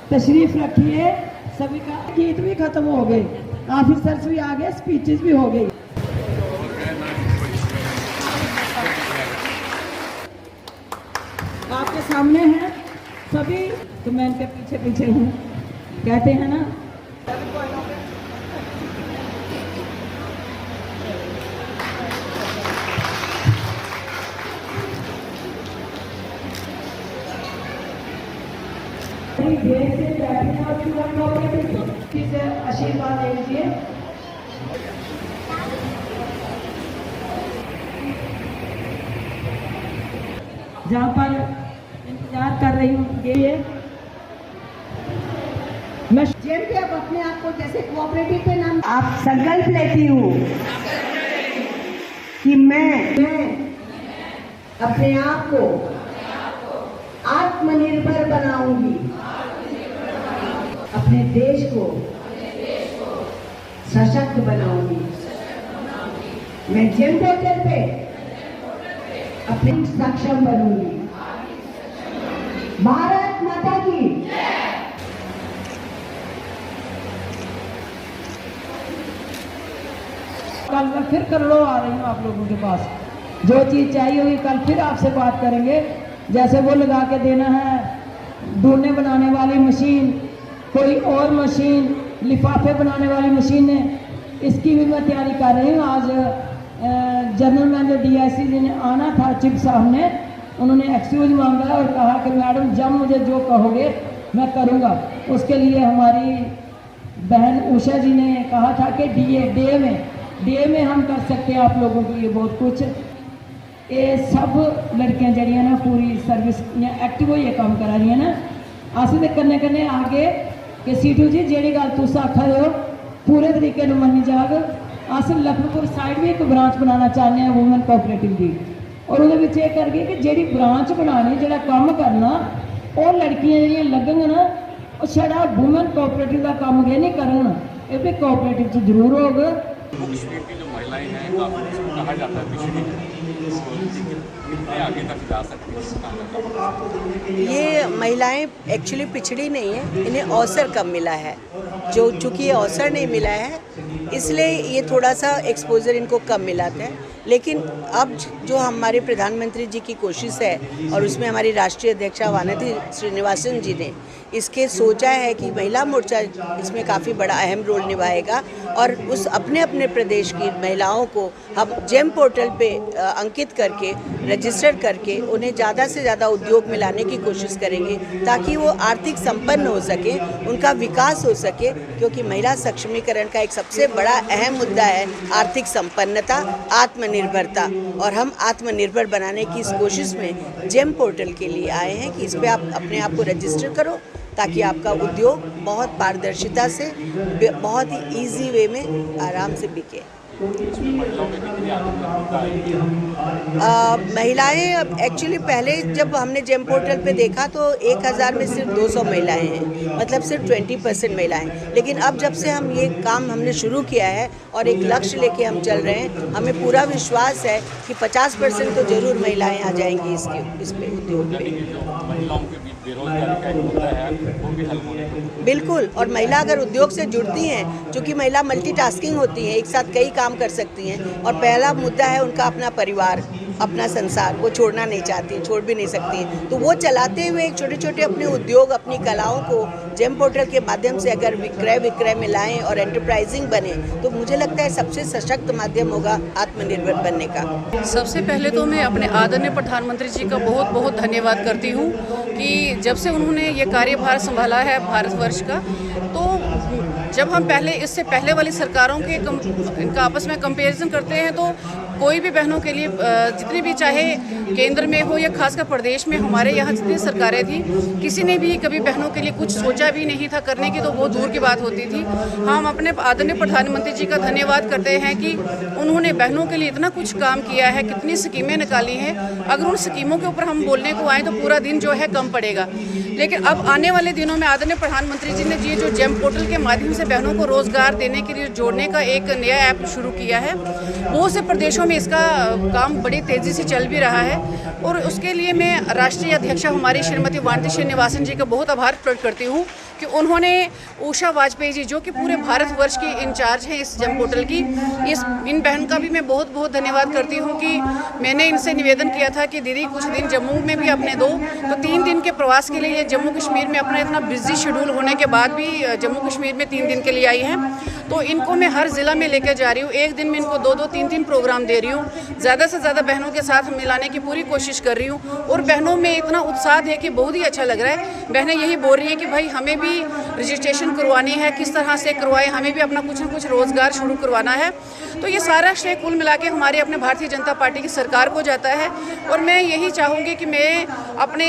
तशरीफ रखिए। सभी का गीत भी खत्म हो गए, ऑफिसर्स भी आ गए, स्पीचेस भी हो गई। आपके सामने हैं सभी, तो मैं इनके पीछे पीछे हूँ। कहते हैं ना, आशीर्वाद दे दीजिए। जहाँ पर इंतजार कर रही हूँ ये मैं जेम के अब अपने आप को जैसे कोऑपरेटिव पे नाम आप संकल्प लेती हूँ कि मैं अपने आप को आत्मनिर्भर बनाऊंगी, अपने देश को सशक्त बनाऊंगी। मैं जेम पोर्टल पे अपने सक्षम बनूंगी। भारत माता की। कल मैं फिर करोड़ों आ रही हूँ आप लोगों के पास। जो चीज़ चाहिए होगी कल फिर आपसे बात करेंगे। जैसे वो लगा के देना है ढूंढने बनाने वाली मशीन, कोई और मशीन, लिफाफे बनाने वाली मशीन है, इसकी भी मैं तैयारी कर रही हूँ। आज जनरल मैनेजर DIC जी ने आना था, चिप साहब ने, उन्होंने एक्सक्यूज मांगा और कहा कि मैडम जब मुझे जो कहोगे मैं करूँगा। उसके लिए हमारी बहन उषा जी ने कहा था कि DA में हम कर सकते हैं आप लोगों के लिए बहुत कुछ। ये सब लड़कियां जड़ियाँ ना पूरी सर्विस एक्टिव होइए काम करा रही है ना। अस ते कन्ने कन्ने आगे कि सीटू जी जेड़ी गल तुस आखा दे हो पूरे तरीके नाल मन्नी जाग। अस लखनपुर साइड भी एक ब्रांच बनाना चाहते हैं वूमेन कोऑपरेटिव की, और उहदे विच ये करके कि जेड़ी ब्रांच बनानी जेड़ा काम करना वो लड़कियां जेड़ियां लगन ना वो छड़ा वूमेन कोऑपरेटिव का काम गए नहीं करन, ये भी कोऑपरेटिव च जरूर होगा। मुख्य की जो महिलाएं हैं काफी कहा जाता है पिछड़ी कितने आगे तक जा सकती हैं। ये महिलाएं एक्चुअली पिछड़ी नहीं है, इन्हें अवसर कम मिला है। जो चूँकि ये अवसर नहीं मिला है इसलिए ये थोड़ा सा एक्सपोजर इनको कम मिला है। लेकिन अब जो हमारे प्रधानमंत्री जी की कोशिश है और उसमें हमारी राष्ट्रीय अध्यक्षा वानथी श्रीनिवासन जी ने इसके सोचा है कि महिला मोर्चा इसमें काफ़ी बड़ा अहम रोल निभाएगा और उस अपने अपने प्रदेश की महिलाओं को हम जेम पोर्टल पे अंकित करके रजिस्टर करके उन्हें ज़्यादा से ज़्यादा उद्योग में लाने की कोशिश करेंगे ताकि वो आर्थिक संपन्न हो सके, उनका विकास हो सके। क्योंकि महिला सक्षमीकरण का एक सबसे बड़ा अहम मुद्दा है आर्थिक संपन्नता, आत्मनिर्भरता, और हम आत्मनिर्भर बनाने की इस कोशिश में जेम पोर्टल के लिए आए हैं कि इस पर आप अपने आप को रजिस्टर करो ताकि आपका उद्योग बहुत पारदर्शिता से बहुत ही इजी वे में आराम से बिके। महिलाएं अब एक्चुअली पहले जब हमने जेम पोर्टल पे देखा तो 1000 में सिर्फ 200 महिलाएं हैं, मतलब सिर्फ 20% महिलाएं। लेकिन अब जब से हम ये काम हमने शुरू किया है और एक लक्ष्य लेके हम चल रहे हैं, हमें पूरा विश्वास है कि 50% तो जरूर महिलाएं आ जाएंगी इस पे उद्योग पे। बिल्कुल, और महिला अगर उद्योग से जुड़ती हैं, चूँकि महिला मल्टीटास्किंग होती हैं, एक साथ कई काम कर सकती हैं, और पहला मुद्दा है उनका अपना परिवार, अपना संसार, वो छोड़ना नहीं चाहती, छोड़ भी नहीं सकती हैं। तो वो चलाते हुए एक छोटे छोटे अपने उद्योग, अपनी कलाओं को जेम पोर्टल के माध्यम से अगर विक्रय में लाएं और एंटरप्राइजिंग बने तो मुझे लगता है सबसे सशक्त माध्यम होगा आत्मनिर्भर बनने का। सबसे पहले तो मैं अपने आदरणीय प्रधानमंत्री जी का बहुत बहुत धन्यवाद करती हूँ कि जब से उन्होंने ये कार्यभार संभाला है भारतवर्ष का, तो जब हम इससे पहले वाली सरकारों के इनका आपस में कंपैरिजन करते हैं तो कोई भी बहनों के लिए जितनी भी, चाहे केंद्र में हो या खासकर प्रदेश में, हमारे यहाँ जितनी सरकारें थी किसी ने भी कभी बहनों के लिए कुछ सोचा भी नहीं था करने की, तो बहुत दूर की बात होती थी। हम अपने आदरणीय प्रधानमंत्री जी का धन्यवाद करते हैं कि उन्होंने बहनों के लिए इतना कुछ काम किया है, कितनी स्कीमें निकाली हैं। अगर उन स्कीमों के ऊपर हम बोलने को आए तो पूरा दिन जो है कम पड़ेगा, लेकिन अब आने वाले दिनों में आदरणीय प्रधानमंत्री जी ने जो जेम पोर्टल के माध्यम से बहनों को रोज़गार देने के लिए जोड़ने का एक नया ऐप शुरू किया है। बहुत से प्रदेशों में इसका काम बड़ी तेज़ी से चल भी रहा है और उसके लिए मैं राष्ट्रीय अध्यक्षा हमारी श्रीमती वानती श्रीनिवासन जी का बहुत आभार प्रकट करती हूँ कि उन्होंने उषा वाजपेयी जी, जो कि पूरे भारतवर्ष की इंचार्ज हैं इस जम पोर्टल की, इन बहन का भी मैं बहुत बहुत धन्यवाद करती हूँ कि मैंने इनसे निवेदन किया था कि दीदी कुछ दिन जम्मू में भी अपने दो, तो 3 दिन के प्रवास के लिए ये जम्मू कश्मीर में अपना इतना बिजी शेड्यूल होने के बाद भी जम्मू कश्मीर में 3 दिन के लिए आई हैं। तो इनको मैं हर ज़िला में लेकर जा रही हूँ, एक दिन में इनको 2-2, 3-3 प्रोग्राम दे रही हूँ, ज़्यादा से ज़्यादा बहनों के साथ मिलाने की पूरी कोशिश कर रही हूँ और बहनों में इतना उत्साह है कि बहुत ही अच्छा लग रहा है। बहनें यही बोल रही हैं कि भाई हमें भी रजिस्ट्रेशन करवानी है, किस तरह से करवाएं, हमें भी अपना कुछ न कुछ रोज़गार शुरू करवाना है। तो ये सारा श्रेय कुल मिला के हमारे अपने भारतीय जनता पार्टी की सरकार को जाता है और मैं यही चाहूँगी कि मैं अपने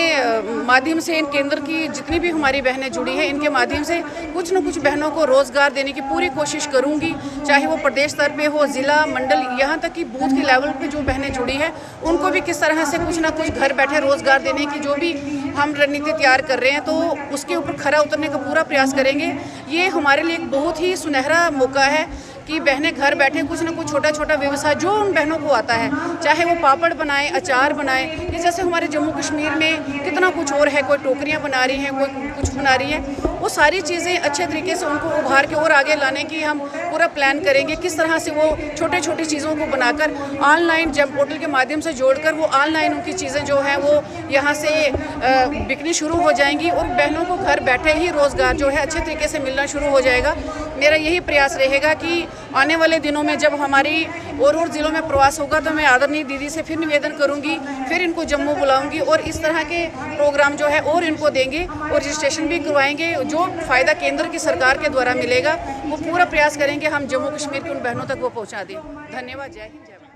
माध्यम से इन केंद्र की जितनी भी हमारी बहनें जुड़ी हैं, इनके माध्यम से कुछ न कुछ बहनों को रोज़गार देने की पूरी कोशिश करूँगी, चाहे वो प्रदेश स्तर पे हो, ज़िला, मंडल, यहाँ तक कि बूथ के लेवल पे जो बहनें जुड़ी हैं उनको भी किस तरह से कुछ ना कुछ घर बैठे रोज़गार देने की जो भी हम रणनीति तैयार कर रहे हैं तो उसके ऊपर खरा उतरने का पूरा प्रयास करेंगे। ये हमारे लिए एक बहुत ही सुनहरा मौका है कि बहनें घर बैठे कुछ ना कुछ छोटा छोटा व्यवसाय जो उन बहनों को आता है, चाहे वो पापड़ बनाए, अचार बनाए, ये जैसे हमारे जम्मू कश्मीर में कितना कुछ और है, कोई टोकरियाँ बना रही हैं, कोई कुछ बना रही है, वो सारी चीज़ें अच्छे तरीके से उनको उभार के और आगे लाने की हम पूरा प्लान करेंगे। किस तरह से वो छोटे छोटी चीज़ों को बनाकर ऑनलाइन जम पोर्टल के माध्यम से जोड़कर वो ऑनलाइन उनकी चीज़ें जो हैं वो यहाँ से बिकनी शुरू हो जाएंगी और बहनों को घर बैठे ही रोज़गार जो है अच्छे तरीके से मिलना शुरू हो जाएगा। मेरा यही प्रयास रहेगा कि आने वाले दिनों में जब हमारी और ज़िलों में प्रवास होगा तो मैं आदरणीय दीदी से फिर निवेदन करूंगी, फिर इनको जम्मू बुलाऊंगी और इस तरह के प्रोग्राम जो है और इनको देंगे और रजिस्ट्रेशन भी करवाएंगे। जो फ़ायदा केंद्र की सरकार के द्वारा मिलेगा वो पूरा प्रयास करेंगे हम जम्मू कश्मीर की उन बहनों तक वो पहुँचा दें। धन्यवाद। जय हिंद, जय भारत।